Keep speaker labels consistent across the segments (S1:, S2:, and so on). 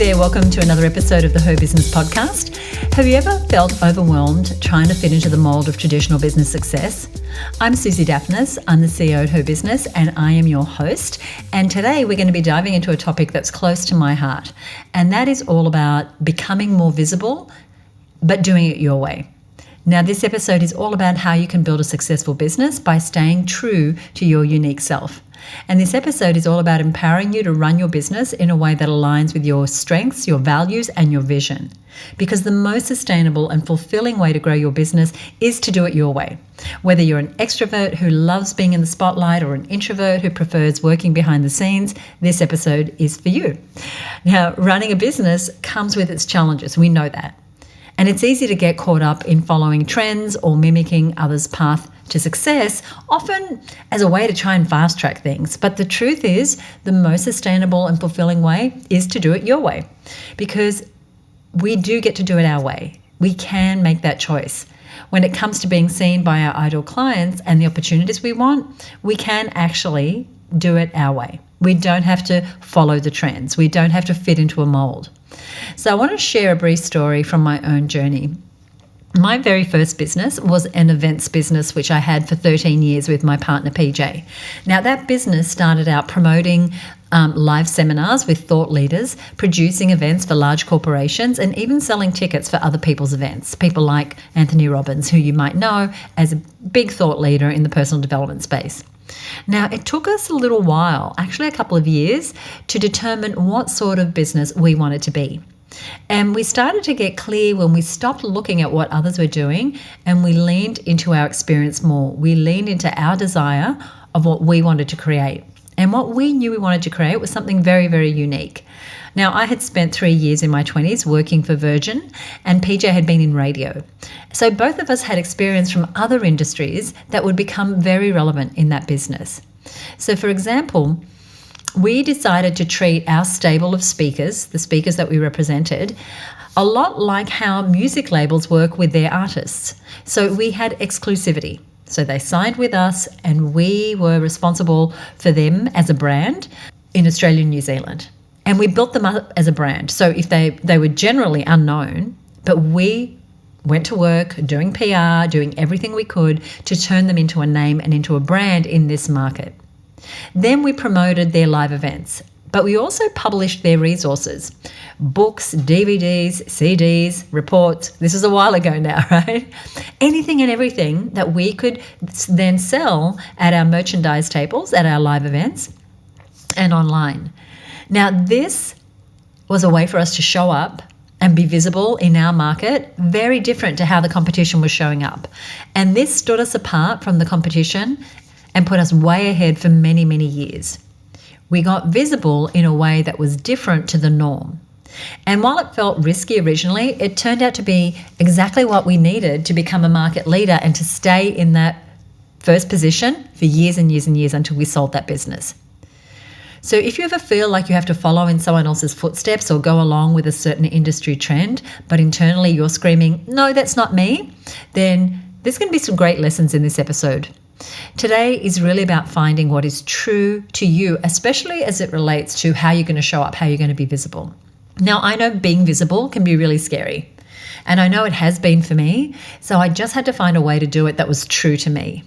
S1: there, welcome to another episode of the HerBusiness podcast. Have you ever felt overwhelmed trying to fit into the mould of traditional business success? I'm Susie Daphnis, I'm the CEO at HerBusiness and I am your host. And today we're going to be diving into a topic that's close to my heart, and that is all about becoming more visible, but doing it your way. Now, this episode is all about how you can build a successful business by staying true to your unique self. And this episode is all about empowering you to run your business in a way that aligns with your strengths, your values, and your vision. Because the most sustainable and fulfilling way to grow your business is to do it your way. Whether you're an extrovert who loves being in the spotlight or an introvert who prefers working behind the scenes, this episode is for you. Now, running a business comes with its challenges. We know that. And it's easy to get caught up in following trends or mimicking others' path to success, often as a way to try and fast track things. But the truth is, the most sustainable and fulfilling way is to do it your way, because we do get to do it our way. We can make that choice. When it comes to being seen by our ideal clients and the opportunities we want, we can actually do it our way. We don't have to follow the trends. We don't have to fit into a mold. So I want to share a brief story from my own journey. My very first business was an events business, which I had for 13 years with my partner, PJ. Now, that business started out promoting live seminars with thought leaders, producing events for large corporations, and even selling tickets for other people's events. People like Anthony Robbins, who you might know as a big thought leader in the personal development space. Now, it took us a little while, actually a couple of years, to determine what sort of business we wanted to be. And we started to get clear when we stopped looking at what others were doing and we leaned into our experience more. We leaned into our desire of what we wanted to create. And what we knew we wanted to create was something very, very unique. Now, I had spent 3 years in my 20s working for Virgin, and PJ had been in radio. So both of us had experience from other industries that would become very relevant in that business. So, for example, we decided to treat our stable of speakers, the speakers that we represented, a lot like how music labels work with their artists. So we had exclusivity. So they signed with us and we were responsible for them as a brand in Australia and New Zealand. And we built them up as a brand. So if they were generally unknown, but we went to work doing PR, doing everything we could to turn them into a name and into a brand in this market. Then we promoted their live events, but we also published their resources, books, DVDs, CDs, reports. This is a while ago now, right? Anything and everything that we could then sell at our merchandise tables, at our live events, and online. Now, this was a way for us to show up and be visible in our market, very different to how the competition was showing up. And this stood us apart from the competition and put us way ahead for many, many years. We got visible in a way that was different to the norm. And while it felt risky originally, it turned out to be exactly what we needed to become a market leader and to stay in that first position for years and years and years until we sold that business. So if you ever feel like you have to follow in someone else's footsteps or go along with a certain industry trend, but internally you're screaming, no, that's not me, then there's going to be some great lessons in this episode. Today is really about finding what is true to you, especially as it relates to how you're going to show up, how you're going to be visible. Now, I know being visible can be really scary, and I know it has been for me, so I just had to find a way to do it that was true to me.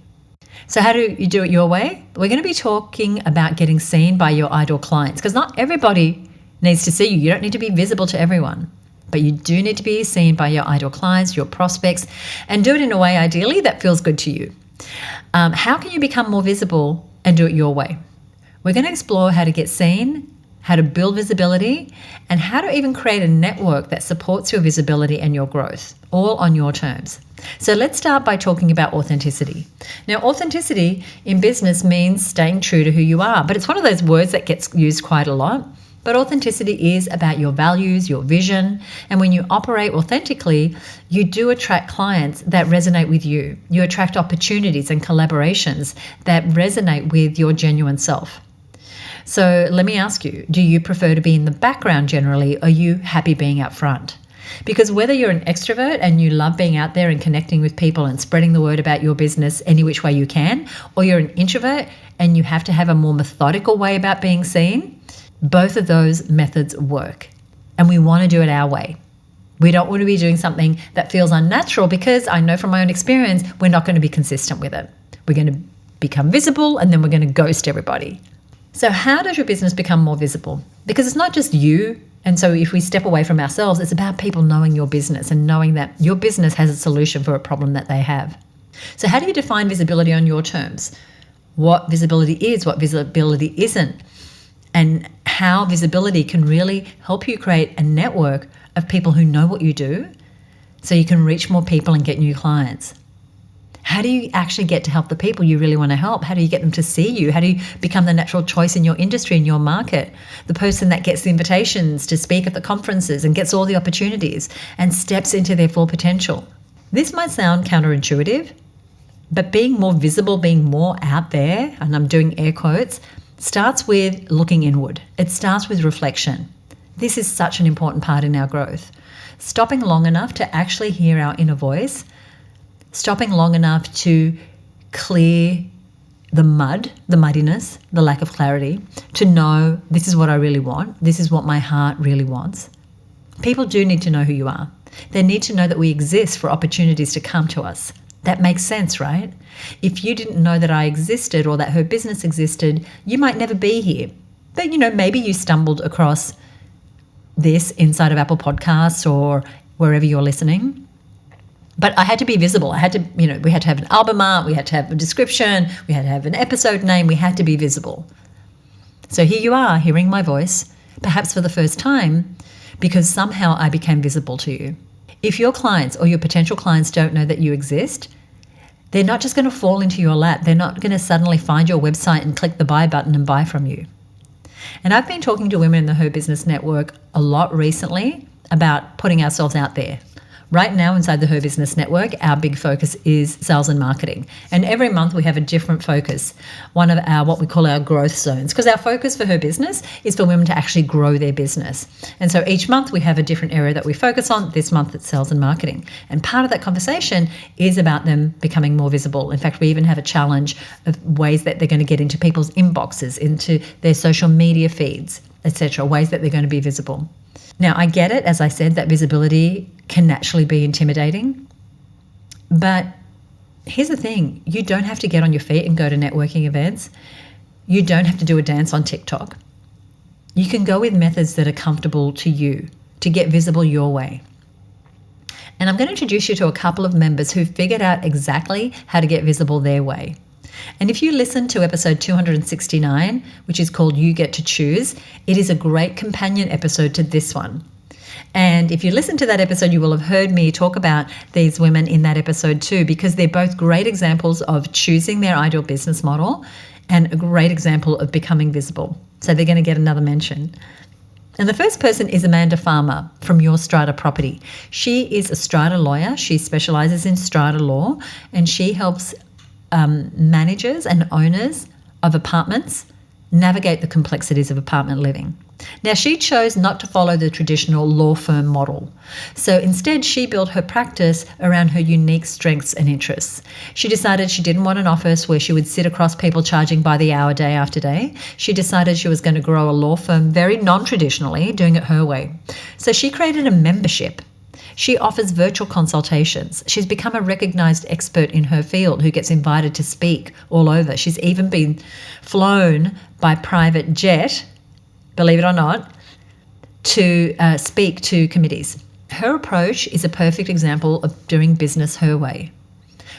S1: So how do you do it your way? We're going to be talking about getting seen by your ideal clients, because not everybody needs to see you. You don't need to be visible to everyone, but you do need to be seen by your ideal clients, your prospects, and do it in a way, ideally, that feels good to you. How can you become more visible and do it your way? We're going to explore how to get seen, how to build visibility, and how to even create a network that supports your visibility and your growth, all on your terms. So let's start by talking about authenticity. Now, authenticity in business means staying true to who you are, but it's one of those words that gets used quite a lot. But authenticity is about your values, your vision, and when you operate authentically, you do attract clients that resonate with you. You attract opportunities and collaborations that resonate with your genuine self. So let me ask you, do you prefer to be in the background generally, or are you happy being out front? Because whether you're an extrovert and you love being out there and connecting with people and spreading the word about your business any which way you can, or you're an introvert and you have to have a more methodical way about being seen, both of those methods work. and we want to do it our way. We don't want to be doing something that feels unnatural, because I know from my own experience, we're not going to be consistent with it. We're going to become visible, and then we're going to ghost everybody. So how does your business become more visible? Because it's not just you. And so if we step away from ourselves, it's about people knowing your business and knowing that your business has a solution for a problem that they have. So how do you define visibility on your terms? What visibility is, what visibility isn't, and how visibility can really help you create a network of people who know what you do so you can reach more people and get new clients. How do you actually get to help the people you really want to help? How do you get them to see you? How do you become the natural choice in your industry, in your market? The person that gets the invitations to speak at the conferences and gets all the opportunities and steps into their full potential. This might sound counterintuitive, but being more visible, being more out there, and I'm doing air quotes, starts with looking inward. It starts with reflection. This is such an important part in our growth. Stopping long enough to actually hear our inner voice, stopping long enough to clear the muddiness, the lack of clarity, to know this is what I really want, this is what my heart really wants. People do need to know who you are. They need to know that we exist for opportunities to come to us. That makes sense, right? If you didn't know that I existed or that HerBusiness existed, you might never be here. But, maybe you stumbled across this inside of Apple Podcasts or wherever you're listening. But I had to be visible. I had to, we had to have an album art, we had to have a description, we had to have an episode name, we had to be visible. So here you are, hearing my voice, perhaps for the first time, because somehow I became visible to you. If your clients or your potential clients don't know that you exist, they're not just going to fall into your lap. They're not going to suddenly find your website and click the buy button and buy from you. And I've been talking to women in the HerBusiness Network a lot recently about putting ourselves out there. Right now inside the HerBusiness Network, our big focus is sales and marketing. And every month we have a different focus, one of our what we call our growth zones, because our focus for HerBusiness is for women to actually grow their business. And so each month we have a different area that we focus on. This month it's sales and marketing. And part of that conversation is about them becoming more visible. In fact, we even have a challenge of ways that they're going to get into people's inboxes, into their social media feeds, etc., ways that they're going to be visible. Now, I get it, as I said, that visibility can naturally be intimidating. But here's the thing. You don't have to get on your feet and go to networking events. You don't have to do a dance on TikTok. You can go with methods that are comfortable to you to get visible your way. And I'm going to introduce you to a couple of members who figured out exactly how to get visible their way. And if you listen to episode 269, which is called You Get to Choose, it is a great companion episode to this one. And if you listen to that episode, you will have heard me talk about these women in that episode too, because they're both great examples of choosing their ideal business model and a great example of becoming visible. So they're going to get another mention. And the first person is Amanda Farmer from Your Strata Property. She is a strata lawyer. She specializes in strata law, and she helps managers and owners of apartments navigate the complexities of apartment living. Now, she chose not to follow the traditional law firm model. So instead, she built her practice around her unique strengths and interests. She decided she didn't want an office where she would sit across people charging by the hour day after day. She decided she was going to grow a law firm very non-traditionally, doing it her way. So she created a membership. She offers virtual consultations. She's become a recognized expert in her field who gets invited to speak all over. She's even been flown by private jet, believe it or not, to speak to committees. Her approach is a perfect example of doing business her way.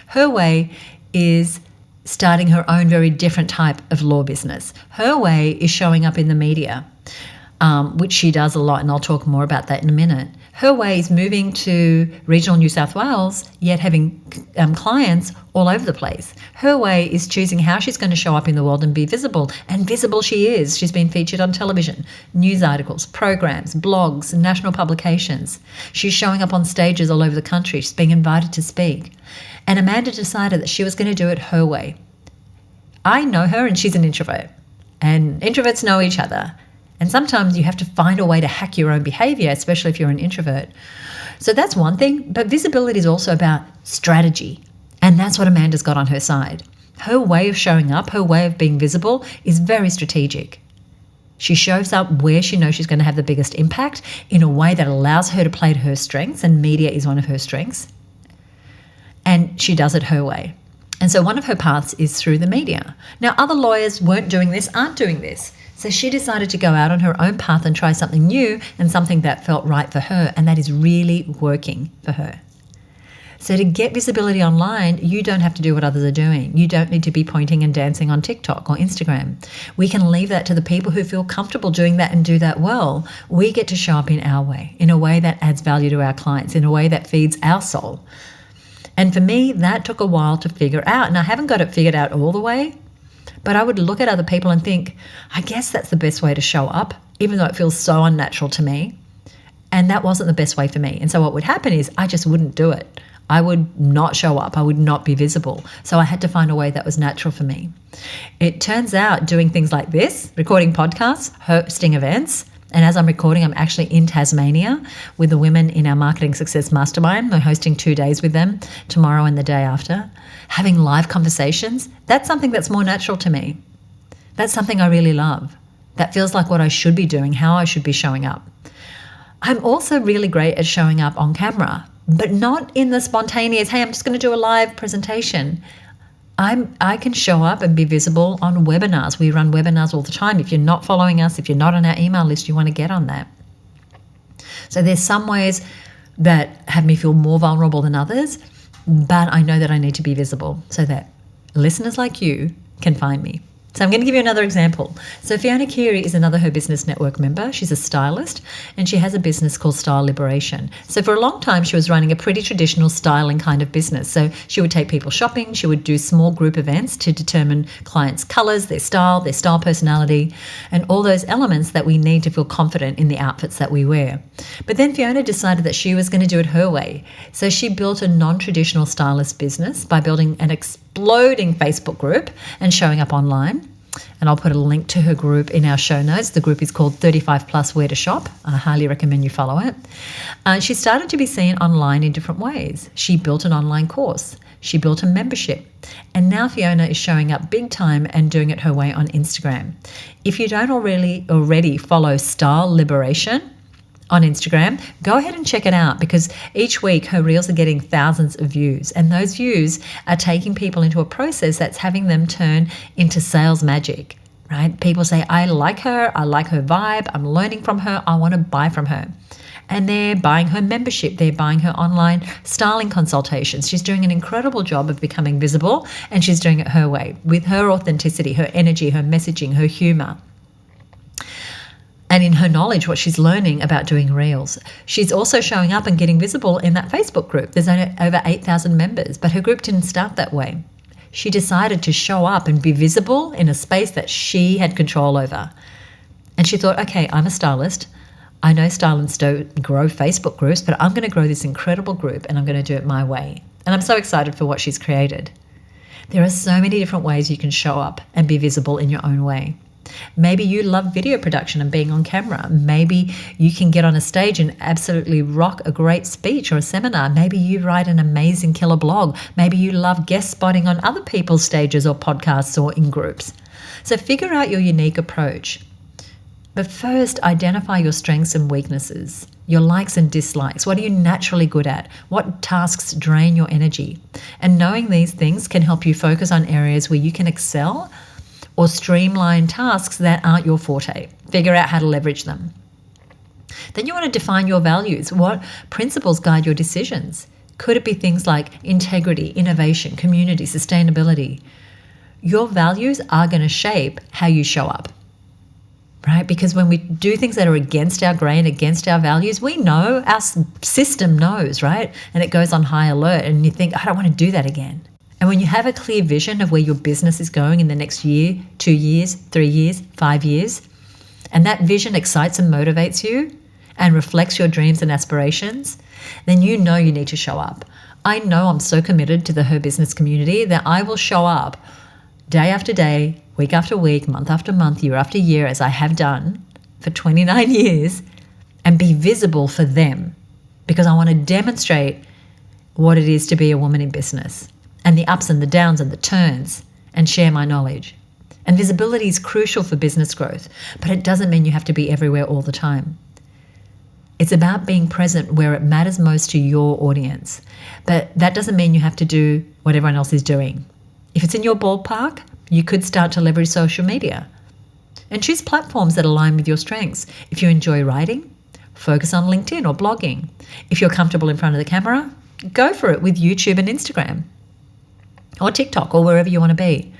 S1: Her way is starting her own very different type of law business. Her way is showing up in the media, which she does a lot, and I'll talk more about that in a minute. Her way is moving to regional New South Wales, yet having clients all over the place. Her way is choosing how she's going to show up in the world and be visible. And visible she is. She's been featured on television, news articles, programs, blogs, and national publications. She's showing up on stages all over the country. She's being invited to speak. And Amanda decided that she was going to do it her way. I know her, and she's an introvert. And introverts know each other. And sometimes you have to find a way to hack your own behavior, especially if you're an introvert. So that's one thing. But visibility is also about strategy. And that's what Amanda's got on her side. Her way of showing up, her way of being visible is very strategic. She shows up where she knows she's going to have the biggest impact in a way that allows her to play to her strengths, and media is one of her strengths. And she does it her way. And so one of her paths is through the media. Now, other lawyers aren't doing this. So she decided to go out on her own path and try something new and something that felt right for her, and that is really working for her. So to get visibility online, you don't have to do what others are doing. You don't need to be pointing and dancing on TikTok or Instagram. We can leave that to the people who feel comfortable doing that and do that well. We get to show up in our way, in a way that adds value to our clients, in a way that feeds our soul. And for me, that took a while to figure out. And I haven't got it figured out all the way, but I would look at other people and think, I guess that's the best way to show up, even though it feels so unnatural to me. And that wasn't the best way for me. And so what would happen is I just wouldn't do it. I would not show up. I would not be visible. So I had to find a way that was natural for me. It turns out doing things like this, recording podcasts, hosting events, and as I'm recording, I'm actually in Tasmania with the women in our Marketing Success Mastermind. We're hosting 2 days with them, tomorrow and the day after. Having live conversations, that's something that's more natural to me. That's something I really love. That feels like what I should be doing, how I should be showing up. I'm also really great at showing up on camera, but not in the spontaneous, hey, I'm just going to do a live presentation. I can show up and be visible on webinars. We run webinars all the time. If you're not following us, if you're not on our email list, you want to get on that. So there's some ways that have me feel more vulnerable than others, but I know that I need to be visible so that listeners like you can find me. So I'm going to give you another example. So Fiona Keary is another HerBusiness Network member. She's a stylist and she has a business called Style Liberation. So for a long time, she was running a pretty traditional styling kind of business. So she would take people shopping. She would do small group events to determine clients' colors, their style personality, and all those elements that we need to feel confident in the outfits that we wear. But then Fiona decided that she was going to do it her way. So she built a non-traditional stylist business by building an exploding Facebook group and showing up online. And I'll put a link to her group in our show notes. The group is called 35 Plus Where to Shop. I highly recommend you follow it. She started to be seen online in different ways. She built an online course. She built a membership. And now Fiona is showing up big time and doing it her way on Instagram. If you don't already follow Style Liberation on Instagram, go ahead and check it out, because each week her reels are getting thousands of views, and those views are taking people into a process that's having them turn into sales magic, right? People say, I like her vibe, I'm learning from her, I want to buy from her. And they're buying her membership, they're buying her online styling consultations. She's doing an incredible job of becoming visible, and she's doing it her way, with her authenticity, her energy, her messaging, her humor. And in her knowledge, what she's learning about doing reels. She's also showing up and getting visible in that Facebook group. There's over 8,000 members, but her group didn't start that way. She decided to show up and be visible in a space that she had control over. And she thought, okay, I'm a stylist. I know stylists don't grow Facebook groups, but I'm going to grow this incredible group and I'm going to do it my way. And I'm so excited for what she's created. There are so many different ways you can show up and be visible in your own way. Maybe you love video production and being on camera. Maybe you can get on a stage and absolutely rock a great speech or a seminar. Maybe you write an amazing killer blog. Maybe you love guest spotting on other people's stages or podcasts or in groups. So figure out your unique approach. But first, identify your strengths and weaknesses, your likes and dislikes. What are you naturally good at? What tasks drain your energy? And knowing these things can help you focus on areas where you can excel or streamline tasks that aren't your forte. Figure out how to leverage them. Then you want to define your values. What principles guide your decisions? Could it be things like integrity, innovation, community, sustainability? Your values are going to shape how you show up, right? Because when we do things that are against our grain, against our values, we know, our system knows, right? And it goes on high alert and you think, I don't want to do that again. And when you have a clear vision of where your business is going in the next year, 2 years, 3 years, 5 years, and that vision excites and motivates you and reflects your dreams and aspirations, then you know you need to show up. I know I'm so committed to the HerBusiness community that I will show up day after day, week after week, month after month, year after year, as I have done for 29 years, and be visible for them, because I want to demonstrate what it is to be a woman in business, and the ups and the downs and the turns, and share my knowledge. And visibility is crucial for business growth, but it doesn't mean you have to be everywhere all the time. It's about being present where it matters most to your audience, but that doesn't mean you have to do what everyone else is doing. If it's in your ballpark, you could start to leverage social media and choose platforms that align with your strengths. If you enjoy writing, focus on LinkedIn or blogging. If you're comfortable in front of the camera, go for it with YouTube and Instagram or TikTok or wherever you want to be.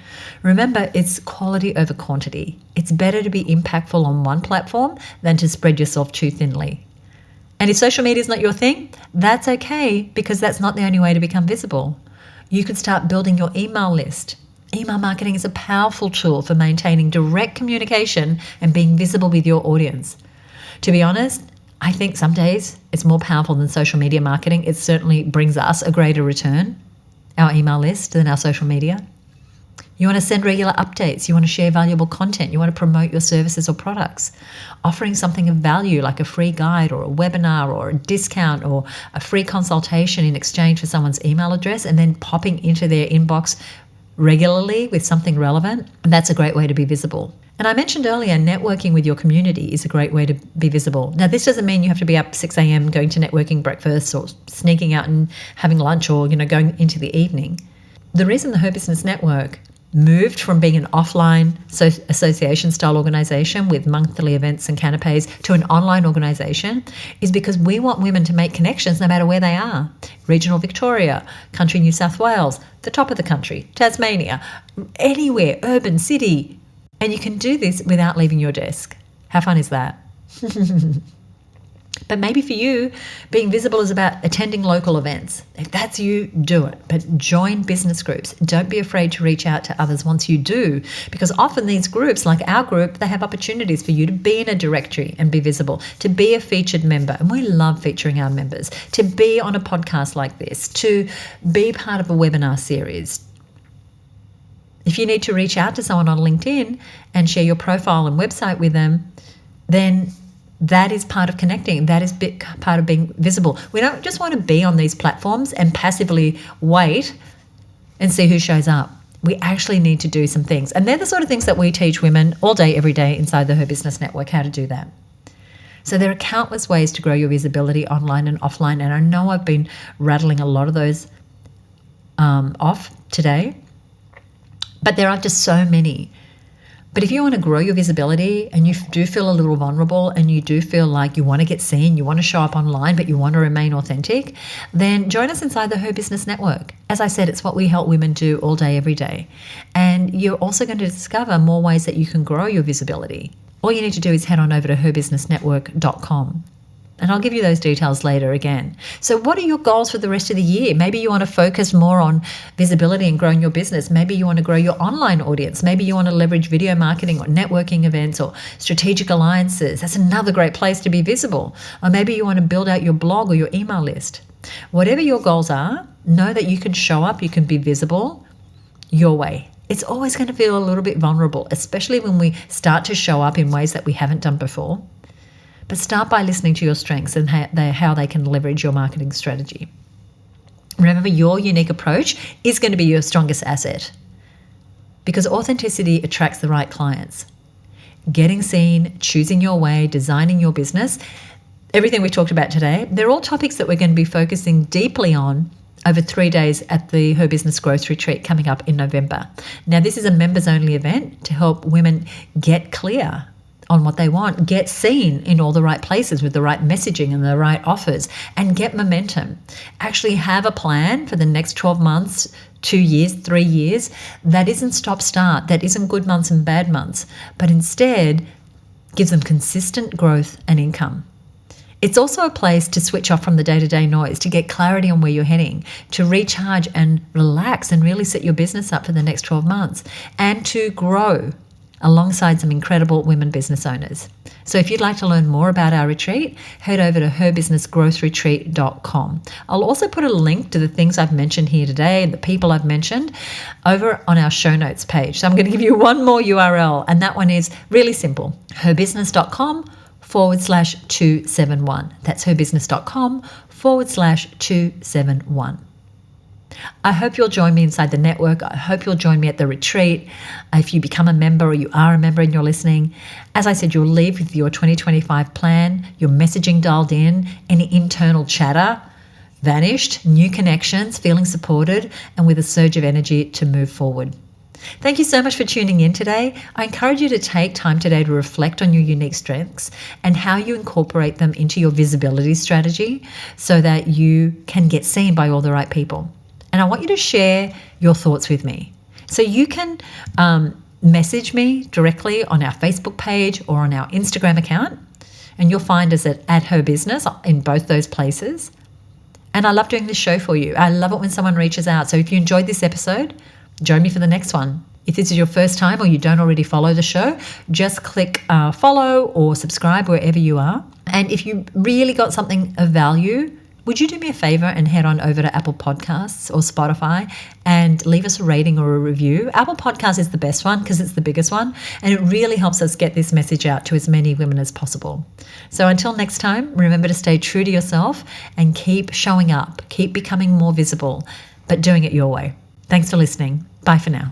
S1: Remember, it's quality over quantity. It's better to be impactful on one platform than to spread yourself too thinly. And if social media is not your thing, that's okay, because that's not the only way to become visible. You could start building your email list. Email marketing is a powerful tool for maintaining direct communication and being visible with your audience. To be honest, I think some days it's more powerful than social media marketing. It certainly brings us a greater return, our email list, than our social media. You want to send regular updates. You want to share valuable content. You want to promote your services or products. Offering something of value like a free guide or a webinar or a discount or a free consultation in exchange for someone's email address, and then popping into their inbox regularly with something relevant. That's a great way to be visible. And I mentioned earlier, networking with your community is a great way to be visible. Now, this doesn't mean you have to be up 6 a.m. going to networking breakfasts or sneaking out and having lunch or, going into the evening. The reason the HerBusiness Network moved from being an offline association-style organization with monthly events and canapes to an online organization is because we want women to make connections no matter where they are. Regional Victoria, country New South Wales, the top of the country, Tasmania, anywhere, urban, city. And you can do this without leaving your desk. How fun is that? But maybe for you, being visible is about attending local events. If that's you, do it. But join business groups. Don't be afraid to reach out to others once you do, because often these groups, like our group, they have opportunities for you to be in a directory and be visible, to be a featured member. And we love featuring our members, to be on a podcast like this, to be part of a webinar series. If you need to reach out to someone on LinkedIn and share your profile and website with them, then that is part of connecting. That is part of being visible. We don't just want to be on these platforms and passively wait and see who shows up. We actually need to do some things. And they're the sort of things that we teach women all day, every day inside the HerBusiness Network, how to do that. So there are countless ways to grow your visibility online and offline. And I know I've been rattling a lot of those off today, but there are just so many. But if you want to grow your visibility and you do feel a little vulnerable and you do feel like you want to get seen, you want to show up online, but you want to remain authentic, then join us inside the HerBusiness Network. As I said, it's what we help women do all day, every day. And you're also going to discover more ways that you can grow your visibility. All you need to do is head on over to herbusinessnetwork.com. And I'll give you those details later again. So what are your goals for the rest of the year? Maybe you want to focus more on visibility and growing your business. Maybe you want to grow your online audience. Maybe you want to leverage video marketing or networking events or strategic alliances. That's another great place to be visible. Or maybe you want to build out your blog or your email list. Whatever your goals are, know that you can show up, you can be visible your way. It's always going to feel a little bit vulnerable, especially when we start to show up in ways that we haven't done before. But start by listening to your strengths and how they can leverage your marketing strategy. Remember, your unique approach is going to be your strongest asset, because authenticity attracts the right clients. Getting seen, choosing your way, designing your business, everything we talked about today, they're all topics that we're going to be focusing deeply on over 3 days at the HerBusiness Growth Retreat coming up in November. Now, this is a members-only event to help women get clear on what they want, get seen in all the right places with the right messaging and the right offers, and get momentum. Actually have a plan for the next 12 months, 2 years, 3 years. That isn't stop-start. That isn't good months and bad months, but instead gives them consistent growth and income. It's also a place to switch off from the day-to-day noise, to get clarity on where you're heading, to recharge and relax and really set your business up for the next 12 months, and to grow alongside some incredible women business owners. So if you'd like to learn more about our retreat, head over to herbusinessgrowthretreat.com. I'll also put a link to the things I've mentioned here today and the people I've mentioned over on our show notes page. So I'm going to give you one more URL, and that one is really simple, herbusiness.com/271. That's herbusiness.com/271. I hope you'll join me inside the network. I hope you'll join me at the retreat. If you become a member or you are a member and you're listening, as I said, you'll leave with your 2025 plan, your messaging dialed in, any internal chatter vanished, new connections, feeling supported, and with a surge of energy to move forward. Thank you so much for tuning in today. I encourage you to take time today to reflect on your unique strengths and how you incorporate them into your visibility strategy so that you can get seen by all the right people. And I want you to share your thoughts with me. So you can message me directly on our Facebook page or on our Instagram account, and you'll find us at HerBusiness in both those places. And I love doing this show for you. I love it when someone reaches out. So if you enjoyed this episode, join me for the next one. If this is your first time or you don't already follow the show, just click follow or subscribe wherever you are. And if you really got something of value, would you do me a favor and head on over to Apple Podcasts or Spotify and leave us a rating or a review? Apple Podcasts is the best one because it's the biggest one, and it really helps us get this message out to as many women as possible. So until next time, remember to stay true to yourself and keep showing up, keep becoming more visible, but doing it your way. Thanks for listening. Bye for now.